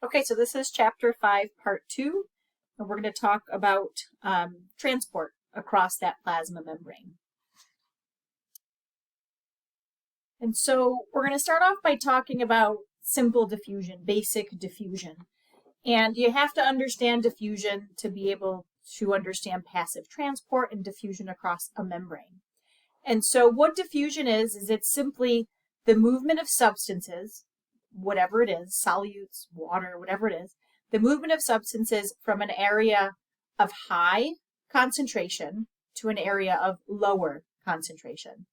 Okay, so this is chapter 5, part 2, and we're going to talk about transport across that plasma membrane. And so we're going to start off by talking about simple diffusion, basic diffusion. And you have to understand diffusion to be able to understand passive transport and diffusion across a membrane. And so what diffusion is it's simply the movement of substances, whatever it is, solutes, water, whatever it is, the movement of substances from an area of high concentration to an area of lower concentration.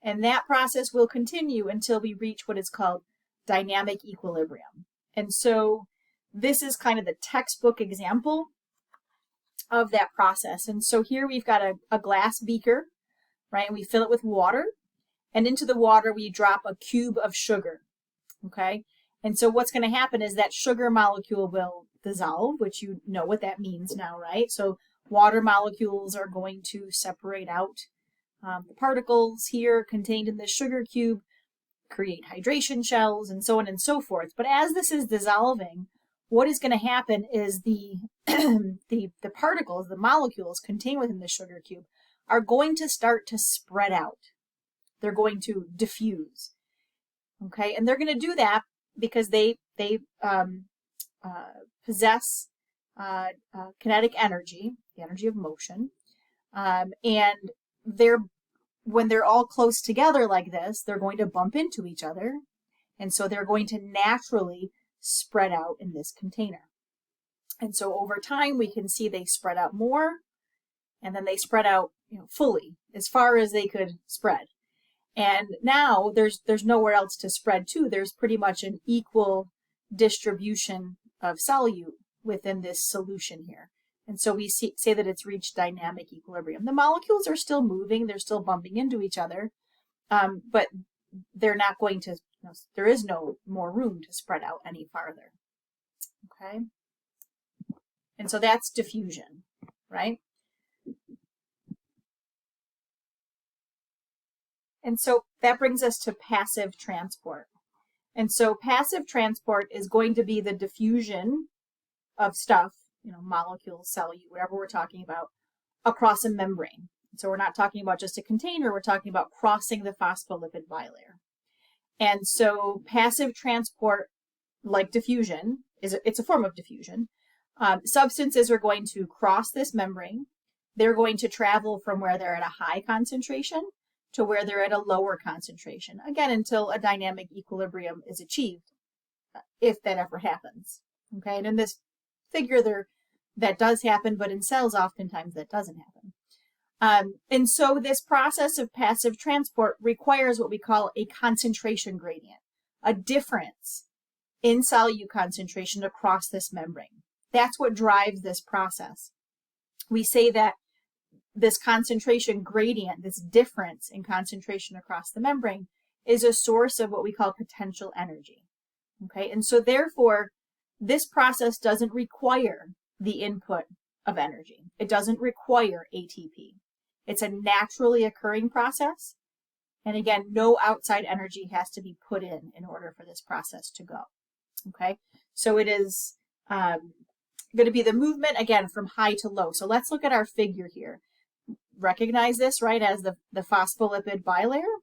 And that process will continue until we reach what is called dynamic equilibrium. And so this is kind of the textbook example of that process. And so here we've got a glass beaker, right? And we fill it with water, and into the water we drop a cube of sugar, okay? And so what's going to happen is that sugar molecule will dissolve, which you know what that means now, right? So water molecules are going to separate out the particles here contained in the sugar cube, create hydration shells, and so on and so forth. But as this is dissolving, what is going to happen is the particles, the molecules contained within the sugar cube, are going to start to spread out. They're going to diffuse, okay? And they're going to do that because they possess kinetic energy, the energy of motion, and when they're all close together like this, they're going to bump into each other, and so they're going to naturally spread out in this container. And so over time, we can see they spread out more, and then they spread out, fully as far as they could spread. And now there's nowhere else to spread to. There's pretty much an equal distribution of solute within this solution here. And so we say that it's reached dynamic equilibrium. The molecules are still moving, they're still bumping into each other, but they're not going to, there is no more room to spread out any farther. Okay? And so that's diffusion, right? And so that brings us to passive transport. And so passive transport is going to be the diffusion of stuff, molecules, solute, whatever we're talking about, across a membrane. So we're not talking about just a container, we're talking about crossing the phospholipid bilayer. And so passive transport, like diffusion, it's a form of diffusion. Substances are going to cross this membrane. They're going to travel from where they're at a high concentration to where they're at a lower concentration, again, until a dynamic equilibrium is achieved, if that ever happens. Okay, and in this figure that does happen, but in cells oftentimes that doesn't happen. And so this process of passive transport requires what we call a concentration gradient, a difference in solute concentration across this membrane. That's what drives this process. We say that this concentration gradient, this difference in concentration across the membrane, is a source of what we call potential energy. Okay, and so therefore, this process doesn't require the input of energy. It doesn't require ATP. It's a naturally occurring process. And again, no outside energy has to be put in order for this process to go. Okay, so it is going to be the movement, again, from high to low. So let's look at our figure here. Recognize this, right, as the phospholipid bilayer.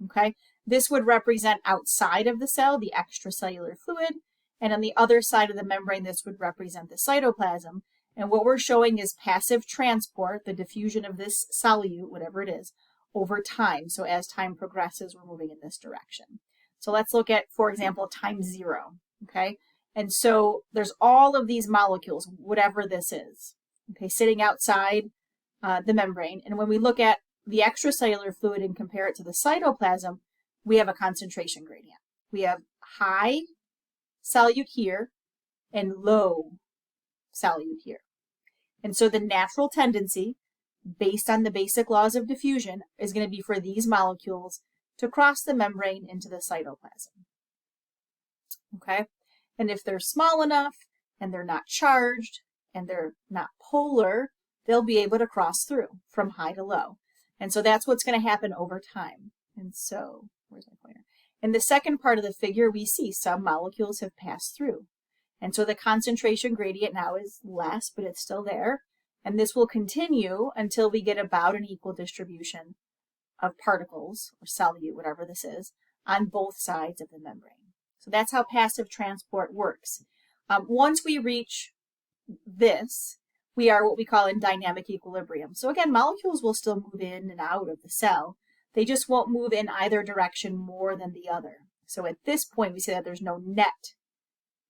Okay, this would represent outside of the cell, the extracellular fluid. And on the other side of the membrane, this would represent the cytoplasm. And what we're showing is passive transport, the diffusion of this solute, whatever it is, over time. So as time progresses, we're moving in this direction. So let's look at, for example, time 0. Okay, and so there's all of these molecules, whatever this is, okay, sitting outside the membrane. And when we look at the extracellular fluid and compare it to the cytoplasm, we have a concentration gradient. We have high solute here and low solute here. And so the natural tendency, based on the basic laws of diffusion, is going to be for these molecules to cross the membrane into the cytoplasm. Okay? And if they're small enough and they're not charged and they're not polar, they'll be able to cross through from high to low. And so that's what's going to happen over time. And so, where's my pointer? In the second part of the figure, we see some molecules have passed through. And so the concentration gradient now is less, but it's still there. And this will continue until we get about an equal distribution of particles, or solute, whatever this is, on both sides of the membrane. So that's how passive transport works. Once we reach this, we are what we call in dynamic equilibrium. So again, molecules will still move in and out of the cell. They just won't move in either direction more than the other. So at this point, we say that there's no net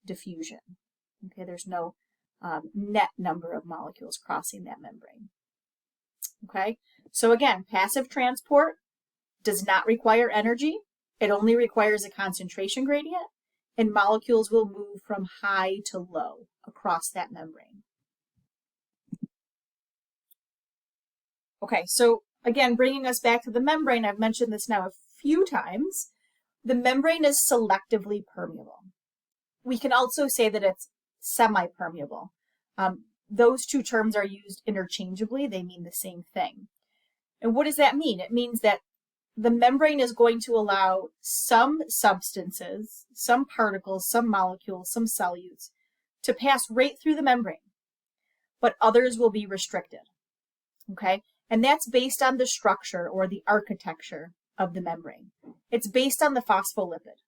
diffusion. Okay, there's no net number of molecules crossing that membrane. Okay, so again, passive transport does not require energy. It only requires a concentration gradient, and molecules will move from high to low across that membrane. Okay, so again, bringing us back to the membrane, I've mentioned this now a few times. The membrane is selectively permeable. We can also say that it's semi-permeable. Those two terms are used interchangeably. They mean the same thing. And what does that mean? It means that the membrane is going to allow some substances, some particles, some molecules, some solutes to pass right through the membrane, but others will be restricted. Okay? And that's based on the structure or the architecture of the membrane. It's based on the phospholipid.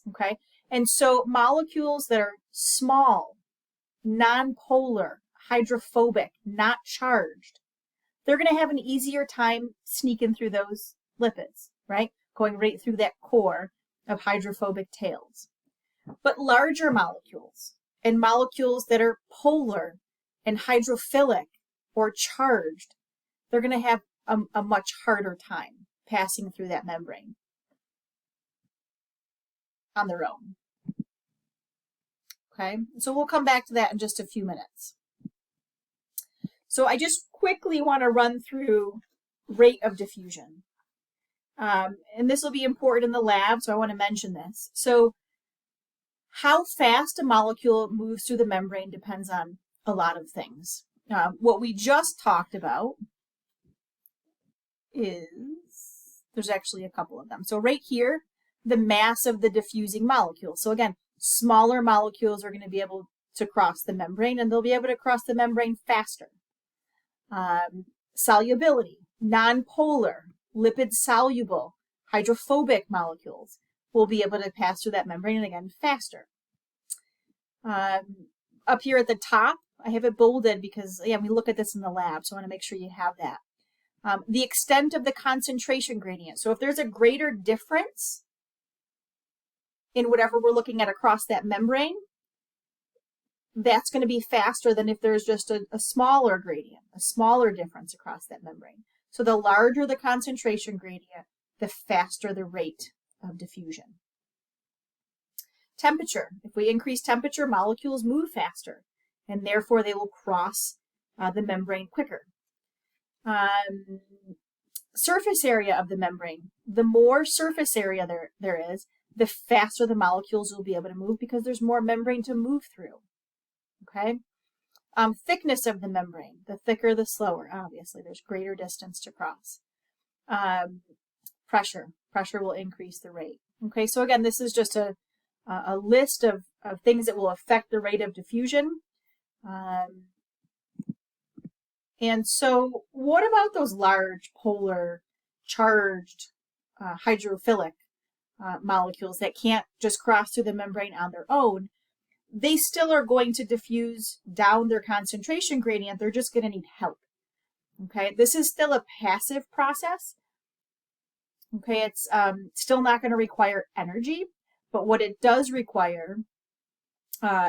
Okay? And so molecules that are small, non-polar, hydrophobic, not charged, they're going to have an easier time sneaking through those lipids, right? Going right through that core of hydrophobic tails. But larger molecules and molecules that are polar and hydrophilic or charged, they're going to have a much harder time passing through that membrane on their own. Okay, so we'll come back to that in just a few minutes. So I just quickly want to run through rate of diffusion. And this will be important in the lab, so I want to mention this. So how fast a molecule moves through the membrane depends on a lot of things. What we just talked about is, there's actually a couple of them. So right here, the mass of the diffusing molecule. So again, smaller molecules are going to be able to cross the membrane, and they'll be able to cross the membrane faster. Solubility, nonpolar, lipid-soluble, hydrophobic molecules will be able to pass through that membrane, and again, faster. Up here at the top, I have it bolded because, yeah, we look at this in the lab, so I want to make sure you have that. The extent of the concentration gradient. So if there's a greater difference in whatever we're looking at across that membrane, that's going to be faster than if there's just a smaller gradient, a smaller difference across that membrane. So the larger the concentration gradient, the faster the rate of diffusion. Temperature. If we increase temperature, molecules move faster, and therefore they will cross the membrane quicker. Surface area of the membrane. The more surface area there is, the faster the molecules will be able to move because there's more membrane to move through. Okay? Thickness of the membrane. The thicker, the slower. Obviously, there's greater distance to cross. Pressure. Pressure will increase the rate. Okay, so again, this is just a list of things that will affect the rate of diffusion. And so what about those large, polar, charged, hydrophilic molecules that can't just cross through the membrane on their own? They still are going to diffuse down their concentration gradient. They're just going to need help. Okay, this is still a passive process. Okay, it's still not going to require energy, but what it does require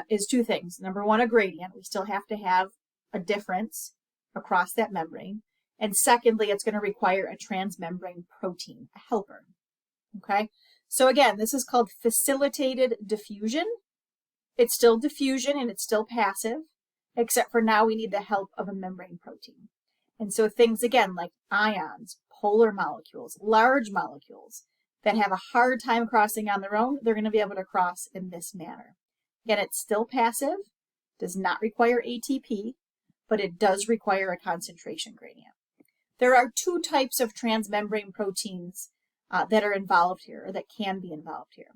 is two things. Number one, a gradient. We still have to have a difference across that membrane. And secondly, it's going to require a transmembrane protein, a helper. Okay, so again, this is called facilitated diffusion. It's still diffusion and it's still passive, except for now we need the help of a membrane protein. And so things, again, like ions, polar molecules, large molecules that have a hard time crossing on their own, they're going to be able to cross in this manner. Again, it's still passive, does not require ATP, but it does require a concentration gradient. There are two types of transmembrane proteins that are involved here, or that can be involved here.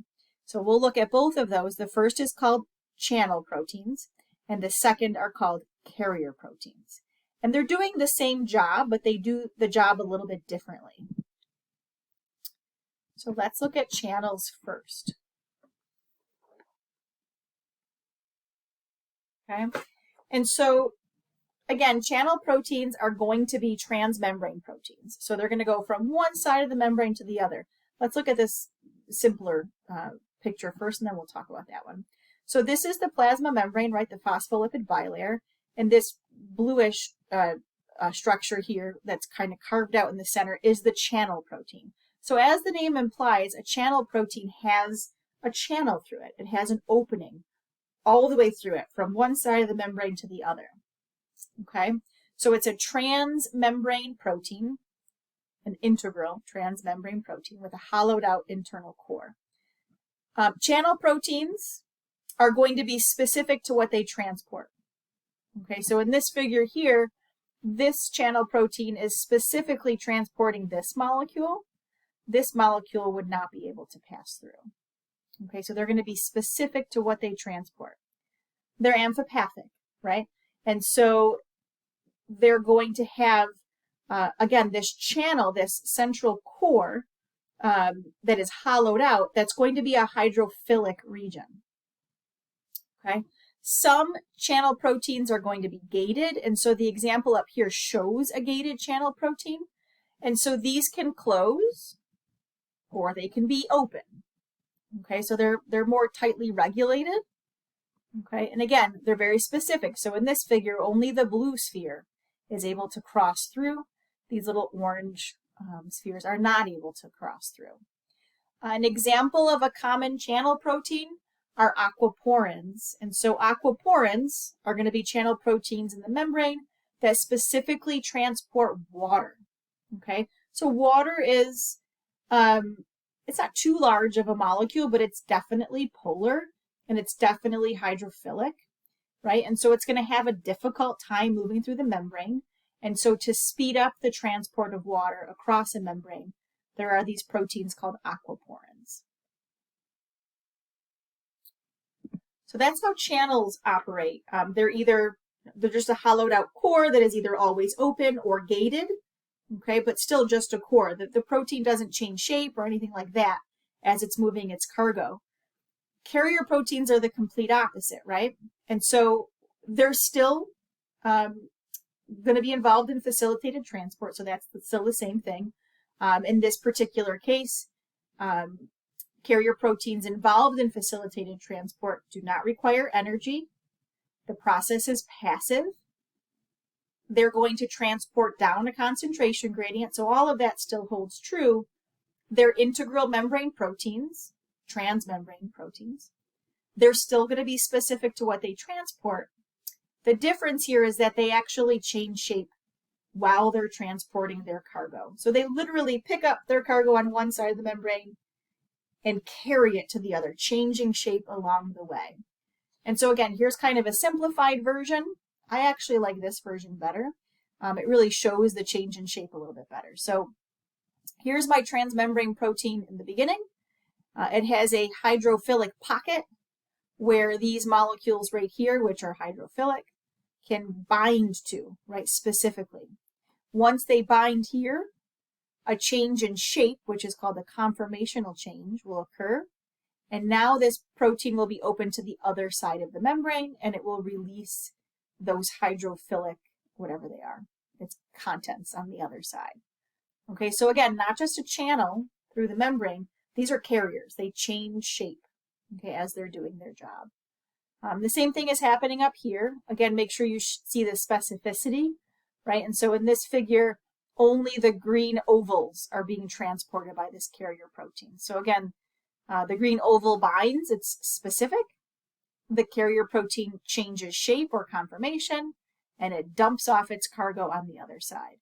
So we'll look at both of those. The first is called channel proteins, and the second are called carrier proteins. And they're doing the same job, but they do the job a little bit differently. So let's look at channels first. Okay, and so again, channel proteins are going to be transmembrane proteins. So they're going to go from one side of the membrane to the other. Let's look at this simpler picture first, and then we'll talk about that one. So this is the plasma membrane, right, the phospholipid bilayer, and this bluish structure here that's kind of carved out in the center is the channel protein. So as the name implies, a channel protein has a channel through it. It has an opening all the way through it, from one side of the membrane to the other. Okay, so it's a transmembrane protein, an integral transmembrane protein with a hollowed out internal core. Channel proteins are going to be specific to what they transport. Okay, so in this figure here, this channel protein is specifically transporting this molecule. This molecule would not be able to pass through. Okay, so they're going to be specific to what they transport. They're amphipathic, right? And so they're going to have, again, this channel, this central core that is hollowed out, that's going to be a hydrophilic region. Okay, some channel proteins are going to be gated, and so the example up here shows a gated channel protein. And so these can close or they can be open. Okay, so they're more tightly regulated. Okay, and again, they're very specific. So in this figure, only the blue sphere is able to cross through. These little orange spheres are not able to cross through. An example of a common channel protein are aquaporins. And so aquaporins are going to be channel proteins in the membrane that specifically transport water. Okay, so water is, it's not too large of a molecule, but it's definitely polar and it's definitely hydrophilic, right? And so it's going to have a difficult time moving through the membrane. And so to speed up the transport of water across a membrane, there are these proteins called aquaporins. So that's how channels operate. They're just a hollowed out core that is either always open or gated, okay, but still just a core. The protein doesn't change shape or anything like that as it's moving its cargo. Carrier proteins are the complete opposite, right? And so they're still going to be involved in facilitated transport, so that's still the same thing. In this particular case, carrier proteins involved in facilitated transport do not require energy. The process is passive. They're going to transport down a concentration gradient, so all of that still holds true. They're integral membrane proteins, transmembrane proteins. They're still going to be specific to what they transport. The difference here is that they actually change shape while they're transporting their cargo. So they literally pick up their cargo on one side of the membrane and carry it to the other, changing shape along the way. And so again, here's kind of a simplified version. I actually like this version better. It really shows the change in shape a little bit better. So here's my transmembrane protein in the beginning. It has a hydrophilic pocket where these molecules right here, which are hydrophilic, can bind to, right, specifically. Once they bind here, a change in shape, which is called a conformational change, will occur. And now this protein will be open to the other side of the membrane, and it will release those hydrophilic, whatever they are, its contents on the other side. Okay, so again, not just a channel through the membrane, these are carriers. They change shape, okay, as they're doing their job. The same thing is happening up here. Again, make sure you see the specificity, right? And so in this figure, only the green ovals are being transported by this carrier protein. So again, the green oval binds, it's specific. The carrier protein changes shape or conformation, and it dumps off its cargo on the other side.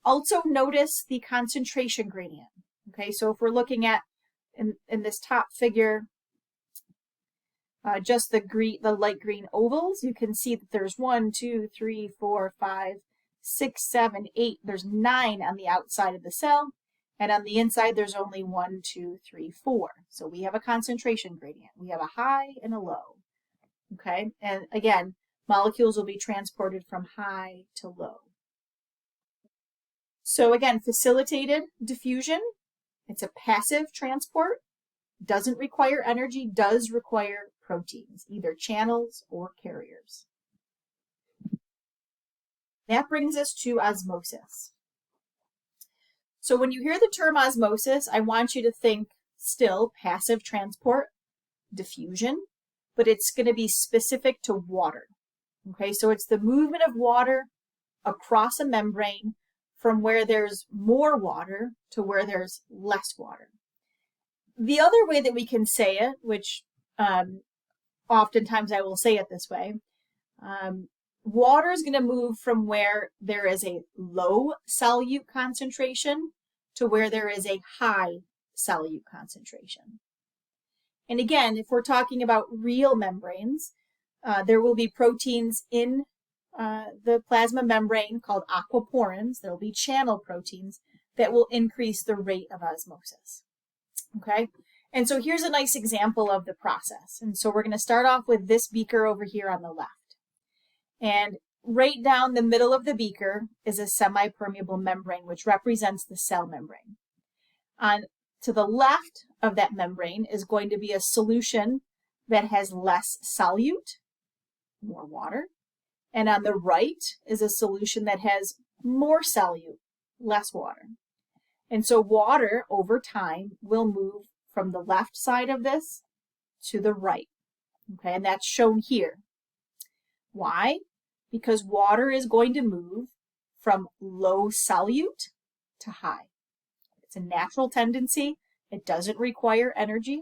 Also notice the concentration gradient. Okay, so if we're looking at, in this top figure, just the light green ovals, you can see that there's 1, 2, 3, 4, 5, 6, 7, 8. There's 9 on the outside of the cell, and on the inside there's only 1, 2, 3, 4. So we have a concentration gradient. We have a high and a low. Okay, and again, molecules will be transported from high to low. So again, facilitated diffusion, it's a passive transport, doesn't require energy, does require proteins, either channels or carriers. That brings us to osmosis. So when you hear the term osmosis, I want you to think still passive transport, diffusion, but it's going to be specific to water. Okay, so it's the movement of water across a membrane from where there's more water to where there's less water. The other way that we can say it, which oftentimes I will say it this way, water is going to move from where there is a low solute concentration to where there is a high solute concentration. And again, if we're talking about real membranes, there will be proteins in the plasma membrane called aquaporins. There will be channel proteins that will increase the rate of osmosis. Okay, and so here's a nice example of the process. And so we're going to start off with this beaker over here on the left. And right down the middle of the beaker is a semi-permeable membrane, which represents the cell membrane. To the left of that membrane is going to be a solution that has less solute, more water. And on the right is a solution that has more solute, less water. And so water over time will move from the left side of this to the right. Okay, and that's shown here. Why? Because water is going to move from low solute to high. It's a natural tendency. It doesn't require energy.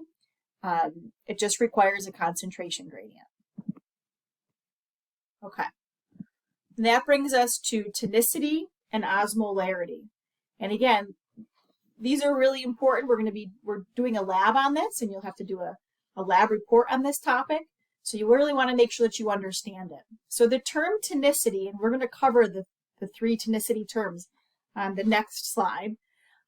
It just requires a concentration gradient. Okay. And that brings us to tonicity and osmolarity. And again, these are really important. We're doing a lab on this, and you'll have to do a lab report on this topic. So you really want to make sure that you understand it. So the term tonicity, and we're going to cover the three tonicity terms on the next slide.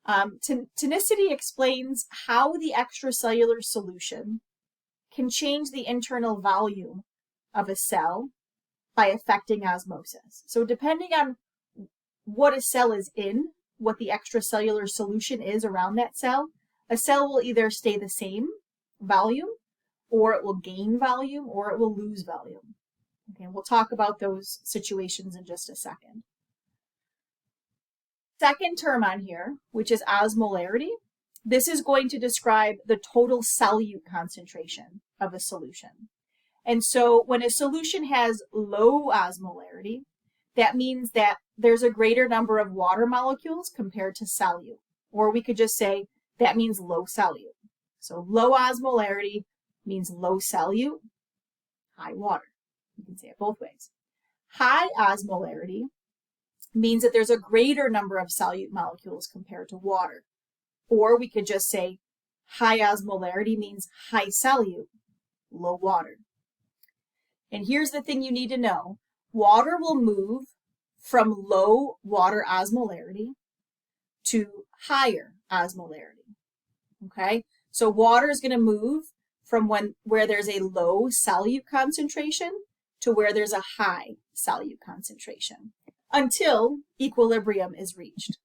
Tonicity explains how the extracellular solution can change the internal volume of a cell by affecting osmosis. So depending on what a cell is in, what the extracellular solution is around that cell, a cell will either stay the same volume, or it will gain volume, or it will lose volume. Okay, we'll talk about those situations in just a second. Second term on here, which is osmolarity. This is going to describe the total solute concentration of a solution. And so when a solution has low osmolarity, that means that there's a greater number of water molecules compared to solute. Or we could just say that means low solute. So low osmolarity means low solute, high water. You can say it both ways. High osmolarity means that there's a greater number of solute molecules compared to water. Or we could just say high osmolarity means high solute, low water. And here's the thing you need to know. Water will move from low water osmolarity to higher osmolarity. Okay? So water is going to move from where there's a low solute concentration to where there's a high solute concentration until equilibrium is reached.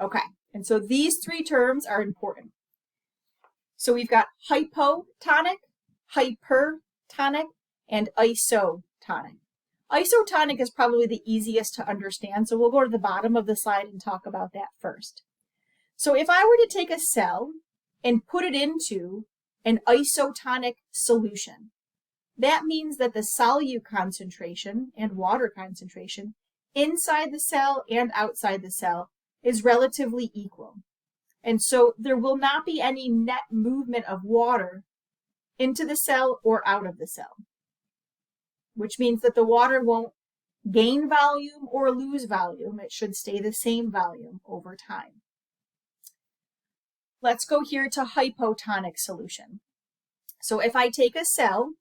Okay, and so these three terms are important. So we've got hypotonic, hypertonic, and isotonic. Isotonic is probably the easiest to understand, so we'll go to the bottom of the slide and talk about that first. So if I were to take a cell and put it into an isotonic solution, that means that the solute concentration and water concentration inside the cell and outside the cell is relatively equal. And so there will not be any net movement of water into the cell or out of the cell, which means that the water won't gain volume or lose volume. It should stay the same volume over time. Let's go here to hypotonic solution. So if I take a cell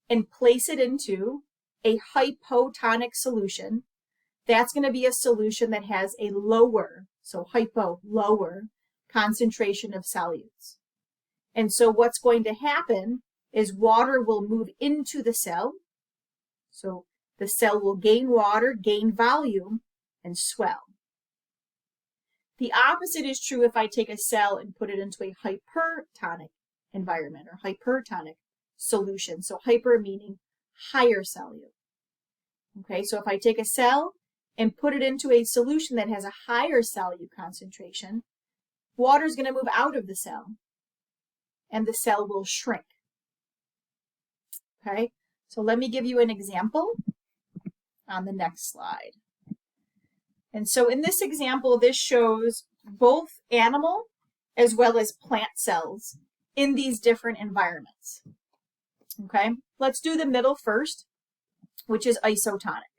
and place it into a hypotonic solution, that's going to be a solution that has a lower, so hypo, lower concentration of solutes. And so what's going to happen is water will move into the cell. So the cell will gain water, gain volume, and swell. The opposite is true if I take a cell and put it into a hypertonic environment or hypertonic solution. So hyper meaning higher solute. Okay, so if I take a cell and put it into a solution that has a higher solute concentration, water is going to move out of the cell and the cell will shrink. Okay, so let me give you an example on the next slide. And so in this example, this shows both animal as well as plant cells in these different environments. Okay, let's do the middle first, which is isotonic.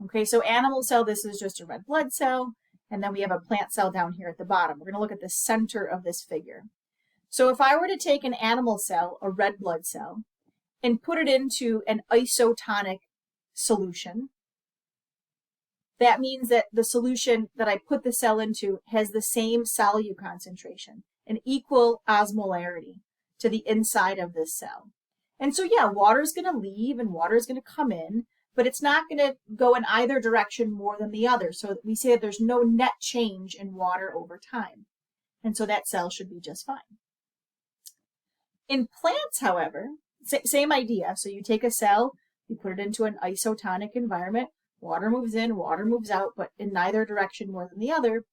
Okay, so animal cell, this is just a red blood cell, and then we have a plant cell down here at the bottom. We're going to look at the center of this figure. So if I were to take an animal cell, a red blood cell, and put it into an isotonic solution, that means that the solution that I put the cell into has the same solute concentration, an equal osmolarity to the inside of this cell. And so yeah, water is going to leave and water is going to come in, but it's not going to go in either direction more than the other. So we say that there's no net change in water over time. And so that cell should be just fine. In plants, however, same idea. So you take a cell, you put it into an isotonic environment, water moves in, water moves out, but in neither direction more than the other.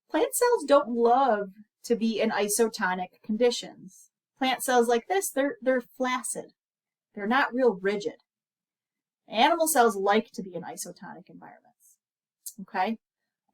Plant cells don't love to be in isotonic conditions. Plant cells like this, they're flaccid. They're not real rigid. Animal cells like to be in isotonic environments. Okay,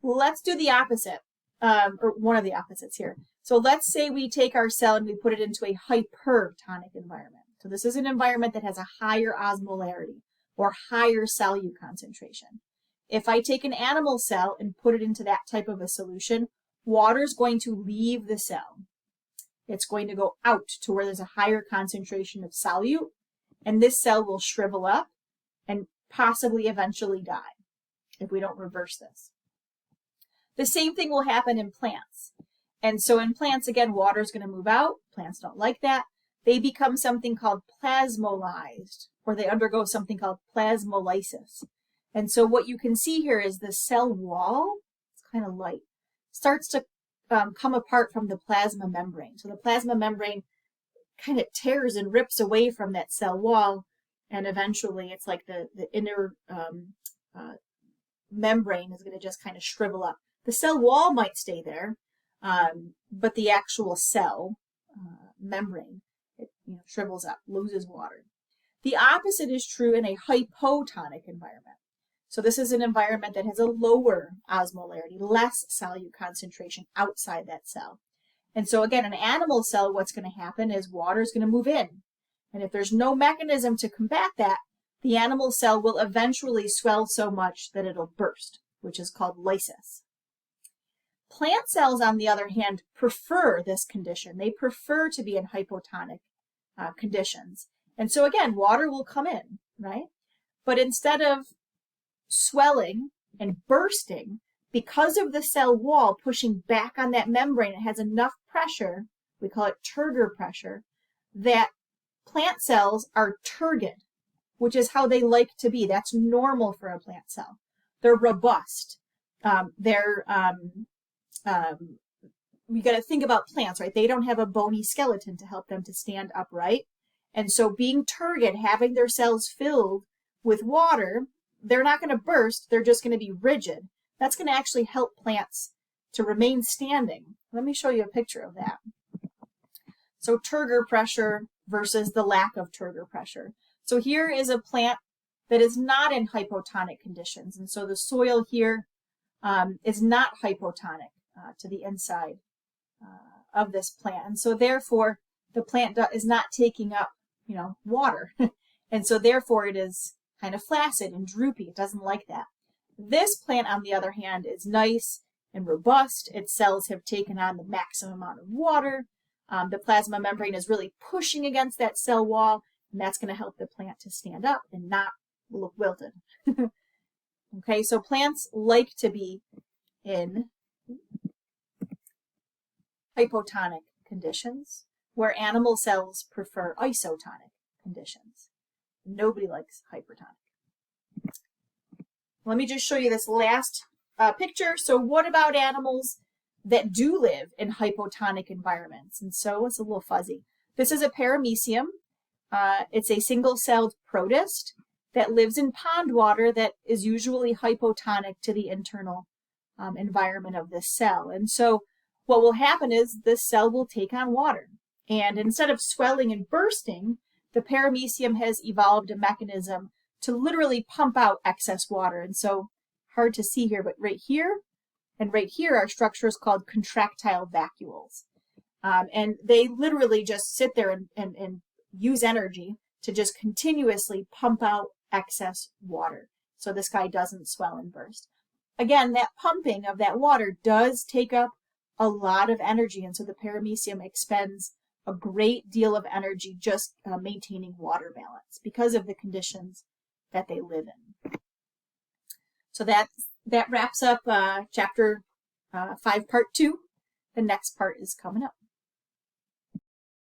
let's do the opposite, or one of the opposites here. So let's say we take our cell and we put it into a hypertonic environment. So this is an environment that has a higher osmolarity or higher solute concentration. If I take an animal cell and put it into that type of a solution, water is going to leave the cell. It's going to go out to where there's a higher concentration of solute, and this cell will shrivel up and possibly eventually die if we don't reverse this. The same thing will happen in plants. And so in plants, again, water is going to move out. Plants don't like that. They become something called plasmolized, or they undergo something called plasmolysis. And so what you can see here is the cell wall, it's kind of light, starts to come apart from the plasma membrane. So the plasma membrane kind of tears and rips away from that cell wall, and eventually it's like the inner membrane is going to just kind of shrivel up. The cell wall might stay there, but the actual cell membrane, it shrivels up, loses water. The opposite is true in a hypotonic environment. So this is an environment that has a lower osmolarity, less solute concentration outside that cell. And so again, an animal cell, what's going to happen is water is going to move in. And if there's no mechanism to combat that, the animal cell will eventually swell so much that it'll burst, which is called lysis. Plant cells, on the other hand, prefer this condition. They prefer to be in hypotonic conditions. And so again, water will come in, right? But instead of swelling and bursting, because of the cell wall pushing back on that membrane, it has enough pressure, we call it Turgor pressure, that plant cells are turgid, which is how they like to be. That's normal for a plant cell. They're robust. We got to think about plants, right? They don't have a bony skeleton to help them to stand upright. And so being turgid, having their cells filled with water, they're not going to burst. They're just going to be rigid. That's going to actually help plants to remain standing. Let me show you a picture of that. So Turgor pressure versus the lack of Turgor pressure. So here is a plant that is not in hypotonic conditions. And so the soil here is not hypotonic to the inside of this plant. And so therefore, the plant is not taking up, water. And so therefore, it is kind of flaccid and droopy. It doesn't like that. This plant, on the other hand, is nice and robust. Its cells have taken on the maximum amount of water. The plasma membrane is really pushing against that cell wall, and that's going to help the plant to stand up and not look wilted. Okay, so plants like to be in hypotonic conditions, where animal cells prefer isotonic conditions. Nobody likes hypertonic. Let me just show you this last picture. So what about animals that do live in hypotonic environments? And so it's a little fuzzy. This is a paramecium. It's a single-celled protist that lives in pond water that is usually hypotonic to the internal environment of this cell. And so what will happen is this cell will take on water. And instead of swelling and bursting, the paramecium has evolved a mechanism to literally pump out excess water. And so, hard to see here, but right here and right here are structures called contractile vacuoles. And they literally just sit there and use energy to just continuously pump out excess water. So this guy doesn't swell and burst. Again, that pumping of that water does take up a lot of energy. And so the paramecium expends a great deal of energy just maintaining water balance because of the conditions that they live in. So that wraps up chapter 5, part 2. The next part is coming up.